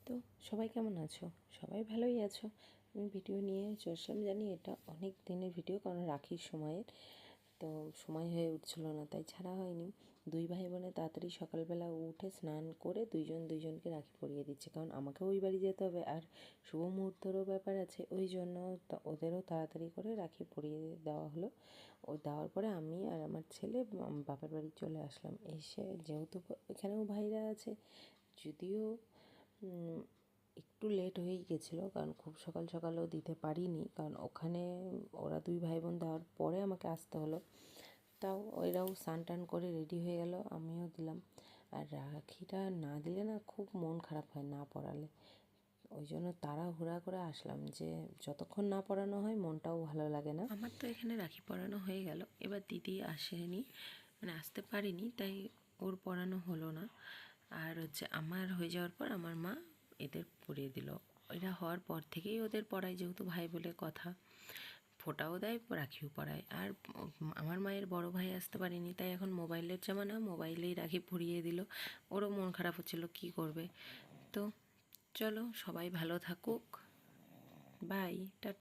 তো সবাই কেমন আছো? সবাই ভালোই আছো। আমি ভিডিও নিয়ে চলছিলাম, জানি এটা অনেক দিনের ভিডিও, কারণ রাখির সময়ের তো সময় হয়ে উঠছিল না, তাই ছাড়া হয়নি। দুই ভাই বোনে তাড়াতাড়ি সকালবেলা উঠে স্নান করে দুইজন দুইজনকে রাখি পরিয়ে দিচ্ছে, কারণ আমাকেও ওই বাড়ি যেতে হবে আর শুভ মুহূর্তেরও ব্যাপার আছে, ওই জন্য ওদেরও তাড়াতাড়ি করে রাখি পরিয়ে দেওয়া হলো। ও দেওয়ার পরে আমি আর আমার ছেলে বাপের বাড়ি চলে আসলাম। এসে যেহেতু এখানেও ভাইরা আছে, যদিও একটু লেট হয়েই গেছিলো, কারণ খুব সকাল সকালও দিতে পারিনি, কারণ ওখানে ওরা দুই ভাই বোন দেওয়ার পরে আমাকে আসতে হলো। তাও ওইরাও স্নান টান করে রেডি হয়ে গেল, আমিও দিলাম। আর রাখিটা না দিলে না খুব মন খারাপ হয় না পরালে, ওই জন্য তাড়াহুড়া করে আসলাম, যে যতক্ষণ না পরানো হয় মনটাও ভালো লাগে না। আমার তো এখানে রাখি পরানো হয়ে গেল, এবার দিদি আসেনি, মানে আসতে পারিনি, তাই ওর পরানো হলো না। আর হচ্ছে আমার হয়ে যাওয়ার পর আমার মা এদের পরিয়ে দিল। এরা হওয়ার পর থেকেই ওদের পড়ায়, যেহেতু ভাই বলে কথা, ফোঁটাও দেয় রাখিও পরায়। আর আমার মায়ের বড় ভাই আসতে পারেনি, তাই এখন মোবাইলের জামানা, মোবাইলেই রাখি পরিয়ে দিল। ওরও মন খারাপ হচ্ছিল, কী করবে। তো চলো, সবাই ভালো থাকুক, বাই, টাটা।